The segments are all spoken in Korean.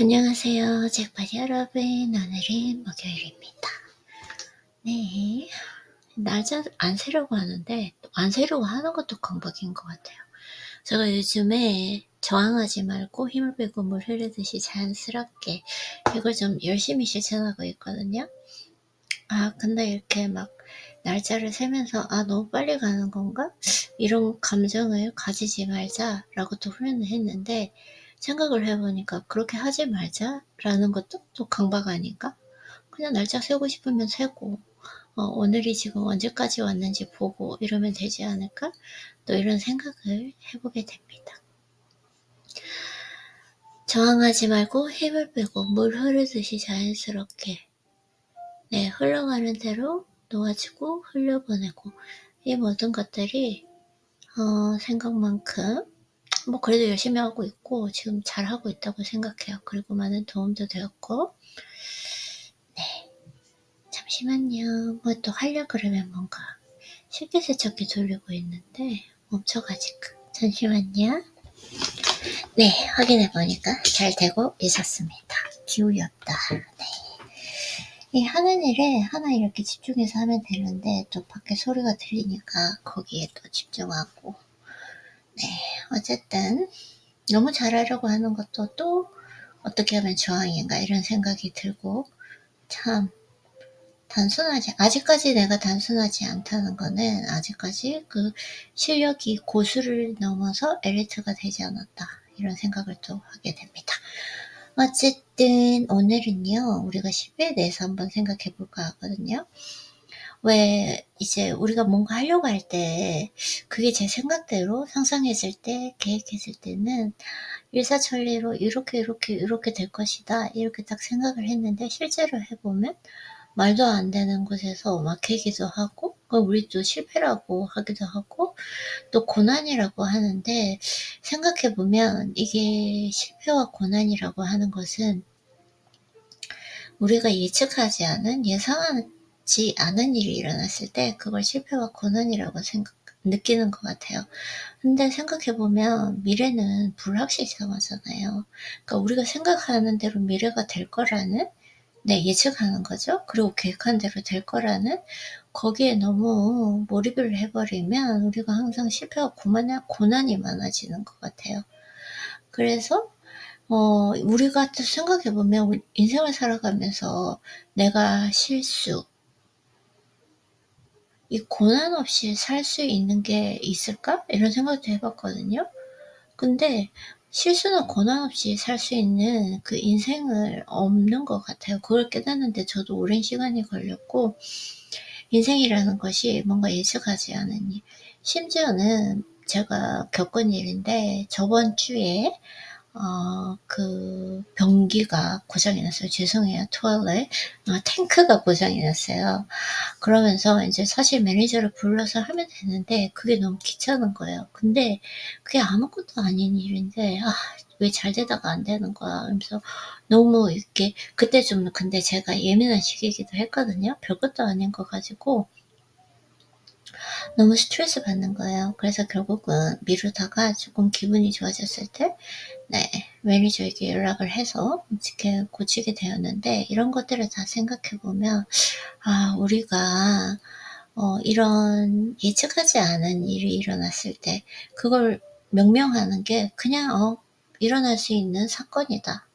안녕하세요. 잭팟 여러분. 오늘은 목요일입니다. 네. 날짜 안 세려고 하는데, 또 안 세려고 하는 것도 강박인 것 같아요. 제가 요즘에 저항하지 말고 힘을 빼고 물 흐르듯이 자연스럽게 이걸 좀 열심히 실천하고 있거든요. 근데 이렇게 막 날짜를 세면서, 너무 빨리 가는 건가? 이런 감정을 가지지 말자라고 또 훈련을 했는데, 생각을 해보니까 그렇게 하지 말자라는 것도 또 강박 아닌가? 그냥 날짜 세고 싶으면 세고, 오늘이 지금 언제까지 왔는지 보고 이러면 되지 않을까? 또 이런 생각을 해보게 됩니다. 저항하지 말고 힘을 빼고 물 흐르듯이 자연스럽게 흘러가는 대로 놓아주고 흘려보내고, 이 모든 것들이 생각만큼 그래도 열심히 하고 있고 지금 잘하고 있다고 생각해요. 그리고 많은 도움도 되었고. 잠시만요. 또 하려고 그러면 뭔가 실기세척기 돌리고 있는데 멈춰가지고 잠시만요. 네, 확인해보니까 잘 되고 있었습니다. 기우였다. 네. 이 하는 일에 하나 이렇게 집중해서 하면 되는데 또 밖에 소리가 들리니까 거기에 또 집중하고, 어쨌든 너무 잘하려고 하는 것도 또 어떻게 하면 저항인가 이런 생각이 들고, 참 아직까지 내가 단순하지 않다는 거는 아직까지 그 실력이 고수를 넘어서 엘리트가 되지 않았다, 이런 생각을 또 하게 됩니다. 어쨌든 오늘은요, 우리가 실패에 대해서 한번 생각해 볼까 하거든요. 왜 이제 우리가 뭔가 하려고 할 때 그게 제 생각대로 상상했을 때, 계획했을 때는 일사천리로 이렇게 될 것이다, 이렇게 딱 생각을 했는데 실제로 해보면 말도 안 되는 곳에서 막히기도 하고, 우리도 실패라고 하기도 하고, 또 고난이라고 하는데, 생각해보면 이게 실패와 고난이라고 하는 것은 우리가 예측하지 않은, 예상하지 않은 일이 일어났을 때 그걸 실패와 고난이라고 느끼는 것 같아요. 근데 생각해보면 미래는 불확실성하잖아요. 그러니까 우리가 생각하는 대로 미래가 될 거라는, 예측하는 거죠. 그리고 계획한 대로 될 거라는, 거기에 너무 몰입을 해버리면 우리가 항상 실패와 고난이 많아지는 것 같아요. 그래서 우리가 또 생각해보면 인생을 살아가면서 내가 실수, 이 고난 없이 살 수 있는 게 있을까? 이런 생각도 해봤거든요. 근데 실수나 고난 없이 살 수 있는 그 인생을 없는 것 같아요. 그걸 깨닫는데 저도 오랜 시간이 걸렸고, 인생이라는 것이 뭔가 예측하지 않은 일, 심지어는 제가 겪은 일인데, 저번 주에 그 변기가 고장이 났어요. 죄송해요. 토일렛. 탱크가 고장이 났어요. 그러면서 이제 사실 매니저를 불러서 하면 되는데 그게 너무 귀찮은 거예요. 근데 그게 아무것도 아닌 일인데, 왜 잘 되다가 안 되는 거야. 그래서 너무 이렇게, 그때 좀 근데 제가 예민한 시기이기도 했거든요. 별것도 아닌 거 가지고 너무 스트레스 받는 거예요. 그래서 결국은 미루다가 조금 기분이 좋아졌을 때, 매니저에게 연락을 해서 이렇게 고치게 되었는데, 이런 것들을 다 생각해보면, 우리가, 이런 예측하지 않은 일이 일어났을 때, 그걸 명명하는 게 그냥, 일어날 수 있는 사건이다.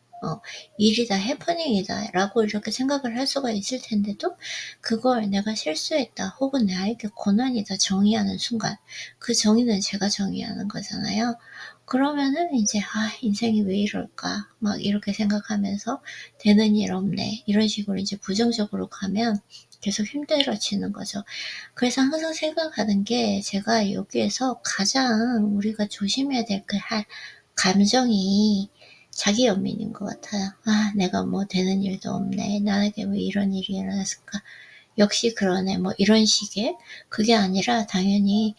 일이다, 해프닝이다 라고 이렇게 생각을 할 수가 있을 텐데도, 그걸 내가 실수했다 혹은 나에게 고난이다 정의하는 순간, 그 정의는 제가 정의하는 거잖아요. 그러면은 이제 인생이 왜 이럴까 막 이렇게 생각하면서 되는 일 없네, 이런 식으로 이제 부정적으로 가면 계속 힘들어지는 거죠. 그래서 항상 생각하는 게, 제가 여기에서 가장 우리가 조심해야 될 그 감정이 자기 연민인 것 같아요. 내가 뭐 되는 일도 없네, 나에게 왜 이런 일이 일어났을까, 역시 그러네, 뭐 이런 식의, 그게 아니라 당연히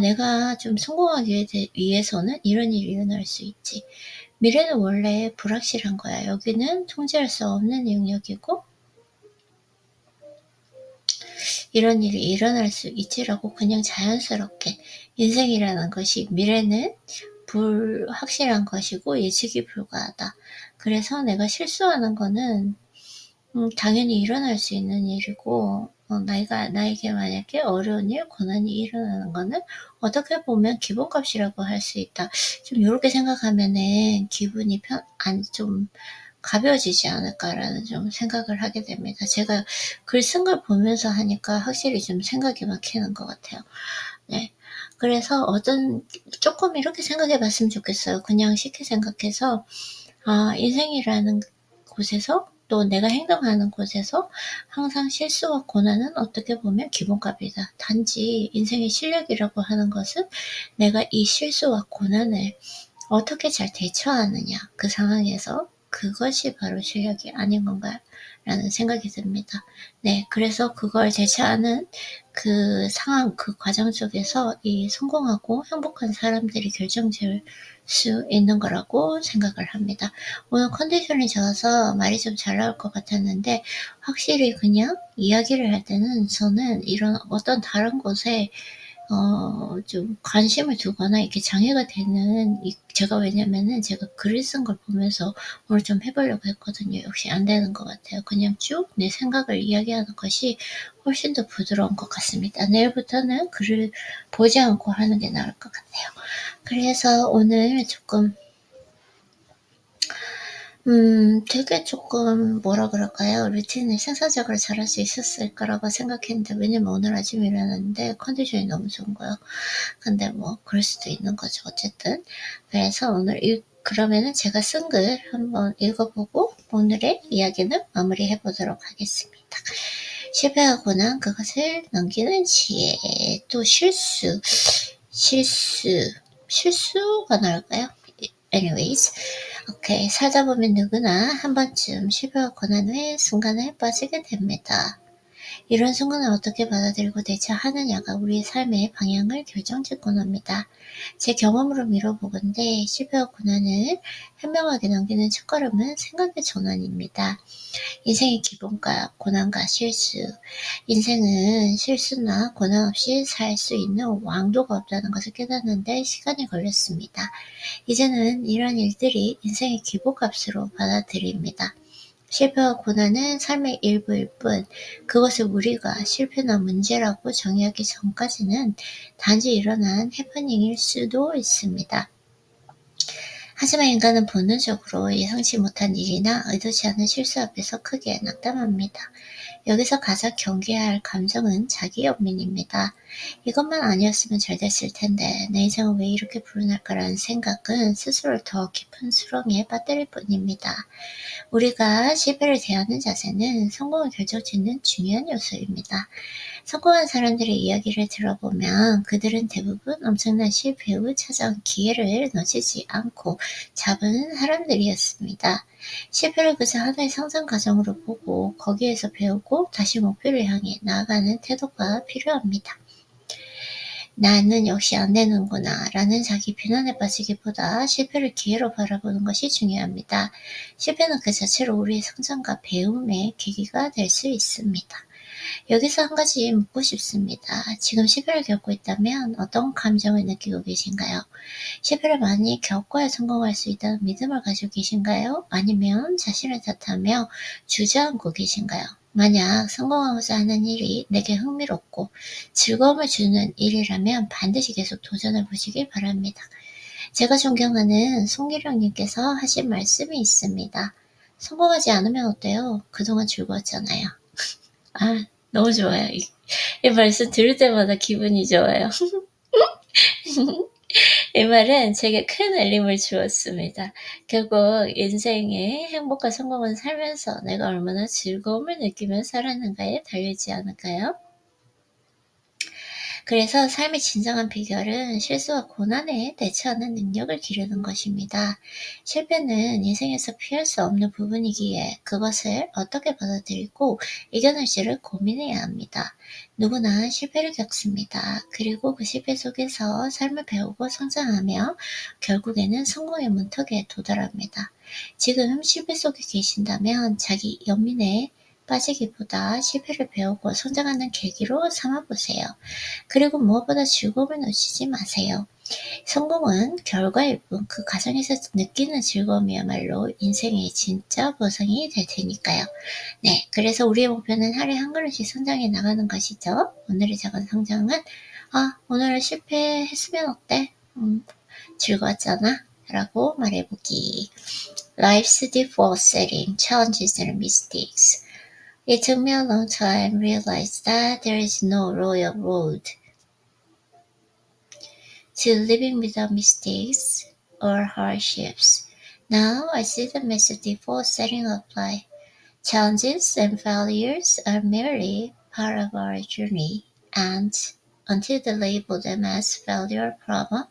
내가 좀 성공하기 위해서는 이런 일이 일어날 수 있지. 미래는 원래 불확실한 거야. 여기는 통제할 수 없는 영역이고, 이런 일이 일어날 수 있지라고 그냥 자연스럽게, 인생이라는 것이, 미래는 불확실한 것이고 예측이 불가하다. 그래서 내가 실수하는 거는 당연히 일어날 수 있는 일이고, 나에게 만약에 어려운 일, 고난이 일어나는 거는 어떻게 보면 기본값이라고 할 수 있다. 좀 요렇게 생각하면은 기분이 좀 가벼워지지 않을까라는 좀 생각을 하게 됩니다. 제가 글 쓴 걸 보면서 하니까 확실히 좀 생각이 막히는 것 같아요. 네. 그래서 조금 이렇게 생각해 봤으면 좋겠어요. 그냥 쉽게 생각해서, 인생이라는 곳에서 또 내가 행동하는 곳에서 항상 실수와 고난은 어떻게 보면 기본값이다. 단지 인생의 실력이라고 하는 것은 내가 이 실수와 고난을 어떻게 잘 대처하느냐, 그 상황에서 그것이 바로 실력이 아닌 건가 라는 생각이 듭니다. 네, 그래서 그걸 대처하는 그 상황, 그 과정 속에서 이 성공하고 행복한 사람들이 결정질 수 있는 거라고 생각을 합니다. 오늘 컨디션이 좋아서 말이 좀 잘 나올 것 같았는데, 확실히 그냥 이야기를 할 때는 저는 이런 어떤 다른 곳에 좀 관심을 두거나 이렇게 장애가 되는, 제가 왜냐면은 제가 글을 쓴 걸 보면서 오늘 좀 해보려고 했거든요. 역시 안 되는 것 같아요. 그냥 쭉 내 생각을 이야기하는 것이 훨씬 더 부드러운 것 같습니다. 내일부터는 글을 보지 않고 하는 게 나을 것 같아요. 그래서 오늘 조금 되게 조금 뭐라 그럴까요? 루틴을 생산적으로 잘할 수 있었을 거라고 생각했는데, 왜냐면 오늘 아침에 일어났는데 컨디션이 너무 좋은 거예요. 근데 뭐 그럴 수도 있는 거죠. 어쨌든. 그래서 그러면은 제가 쓴 글 한번 읽어보고 오늘의 이야기는 마무리해 보도록 하겠습니다. 실패하거나 그것을 넘기는 지혜, 또 실수가 나올까요? anyways, 오케이. 살다 보면 누구나 한 번쯤 실패와 고난의 순간에 빠지게 됩니다. 이런 순간을 어떻게 받아들이고 대처하느냐가 우리의 삶의 방향을 결정짓곤 합니다. 제 경험으로 미뤄보건대 실패와 고난을 현명하게 넘기는 첫걸음은 생각의 전환입니다. 인생의 기본과 고난과 실수. 인생은 실수나 고난 없이 살 수 있는 왕도가 없다는 것을 깨닫는데 시간이 걸렸습니다. 이제는 이런 일들이 인생의 기본값으로 받아들입니다. 실패와 고난은 삶의 일부일 뿐, 그것을 우리가 실패나 문제라고 정의하기 전까지는 단지 일어난 해프닝일 수도 있습니다. 하지만 인간은 본능적으로 예상치 못한 일이나 의도치 않은 실수 앞에서 크게 낙담합니다. 여기서 가장 경계해야 할 감정은 자기 연민입니다. 이것만 아니었으면 잘 됐을 텐데 내 인생은 왜 이렇게 불운할까라는 생각은 스스로를 더 깊은 수렁에 빠뜨릴 뿐입니다. 우리가 실패를 대하는 자세는 성공을 결정짓는 중요한 요소입니다. 성공한 사람들의 이야기를 들어보면 그들은 대부분 엄청난 실패 후 찾아온 기회를 놓치지 않고 잡은 사람들이었습니다. 실패를 그저 하나의 성장 과정으로 보고 거기에서 배우고 다시 목표를 향해 나아가는 태도가 필요합니다. 나는 역시 안 되는구나 라는 자기 비난에 빠지기보다 실패를 기회로 바라보는 것이 중요합니다. 실패는 그 자체로 우리의 성장과 배움의 계기가 될 수 있습니다. 여기서 한 가지 묻고 싶습니다. 지금 실패를 겪고 있다면 어떤 감정을 느끼고 계신가요? 실패를 많이 겪어야 성공할 수 있다는 믿음을 가지고 계신가요? 아니면 자신을 탓하며 주저앉고 계신가요? 만약 성공하고자 하는 일이 내게 흥미롭고 즐거움을 주는 일이라면 반드시 계속 도전해 보시길 바랍니다. 제가 존경하는 송기령님께서 하신 말씀이 있습니다. 성공하지 않으면 어때요? 그동안 즐거웠잖아요. 너무 좋아요. 이 말씀 들을 때마다 기분이 좋아요. 이 말은 제게 큰 울림을 주었습니다. 결국 인생의 행복과 성공은 살면서 내가 얼마나 즐거움을 느끼며 살았는가에 달려있지 않을까요? 그래서 삶의 진정한 비결은 실수와 고난에 대처하는 능력을 기르는 것입니다. 실패는 인생에서 피할 수 없는 부분이기에 그것을 어떻게 받아들이고 이겨낼지를 고민해야 합니다. 누구나 실패를 겪습니다. 그리고 그 실패 속에서 삶을 배우고 성장하며 결국에는 성공의 문턱에 도달합니다. 지금 실패 속에 계신다면 자기 연민에 빠지기보다 실패를 배우고 성장하는 계기로 삼아보세요. 그리고 무엇보다 즐거움을 놓치지 마세요. 성공은 결과일 뿐 그 과정에서 느끼는 즐거움이야말로 인생의 진짜 보상이 될 테니까요. 네, 그래서 우리의 목표는 하루에 한 걸음씩 성장해 나가는 것이죠. 오늘의 작은 성장은 오늘 실패했으면 어때? 즐거웠잖아? 라고 말해보기. Life's default setting, challenges and mistakes. It took me a long time to realize that there is no royal road to living without mistakes or hardships. Now I see them as a default setting of life. Challenges and failures are merely part of our journey, and until they label them as failure or problem,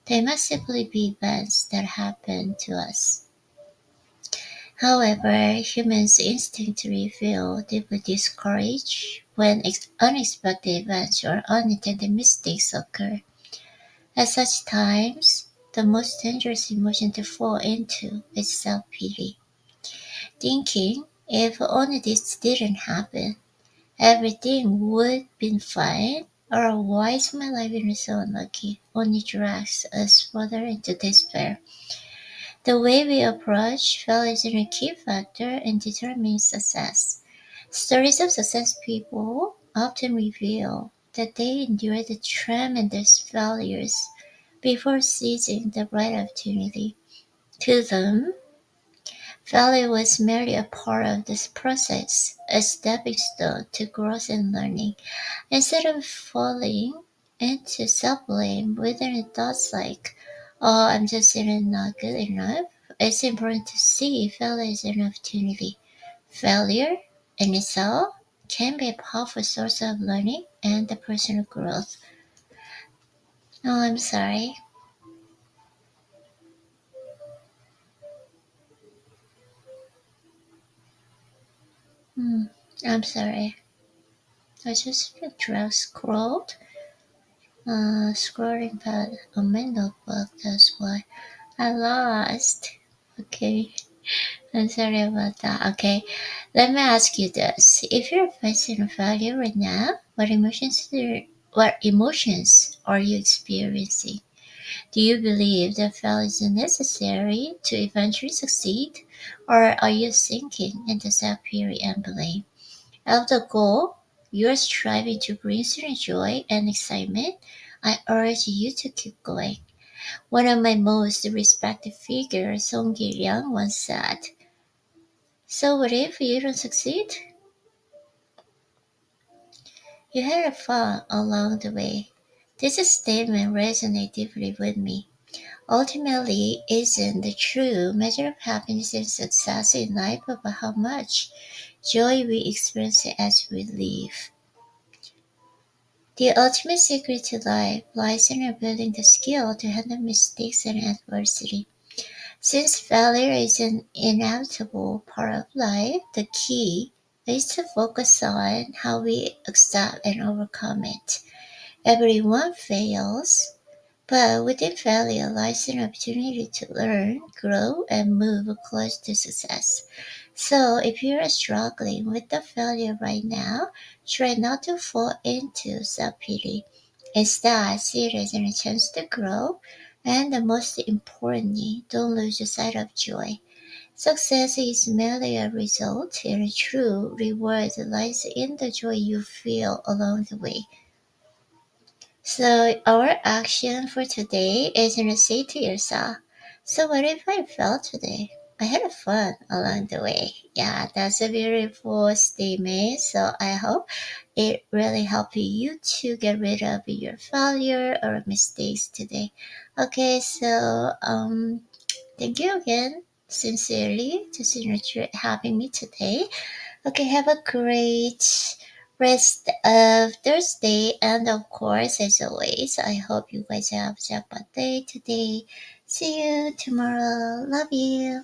they must simply be events that happen to us. However, humans instinctively feel deeply discouraged when unexpected events or unintended mistakes occur. At such times, the most dangerous emotion to fall into is self-pity, thinking if only this didn't happen, everything would been fine, or why is my life been so unlucky, only drags us further into despair. The way we approach failure is a key factor in determining success. Stories of success people often reveal that they endured tremendous failures before seizing the right opportunity. To them, failure was merely a part of this process, a stepping stone to growth and learning. Instead of falling into self-blame within thoughts like, I'm just not good enough, it's important to see failure as an opportunity. Failure in itself can be a powerful source of learning and the personal growth. I'm sorry. I'm sorry. I just scrolling past on my notebook. That's why I lost. Okay. I'm sorry about that. Okay. Let me ask you this. If you're facing a failure right now, what emotions are you experiencing? Do you believe that failure is necessary to eventually succeed? Or are you sinking into self-pity and blame? Of the goal you're striving to bring certain joy and excitement, I urge you to keep going. One of my most respected figures, Song Gi-lyang, once said, "So what if you don't succeed? You had fun along the way." This statement resonated deeply with me. Ultimately, isn't the true measure of happiness and success in life about how much joy we experience as we live? The ultimate secret to life lies in building the skill to handle mistakes and adversity. Since failure is an inevitable part of life, the key is to focus on how we accept and overcome it. Everyone fails, but within failure lies an opportunity to learn, grow, and move close to success. So if you're struggling with the failure right now, try not to fall into self-pity. Instead, see it as a chance to grow, and most importantly, don't lose sight of joy. Success is merely a result, and a true reward lies in the joy you feel along the way. So our action for today is to say to yourself, so what if I failed today? I had fun along the way. Yeah, that's a beautiful statement. So I hope it really helped you to get rid of your failure or mistakes today. Okay, so thank you again sincerely to having me today. Okay, have a great rest of Thursday. And of course, as always, I hope you guys have a jackpot day today. See you tomorrow. Love you.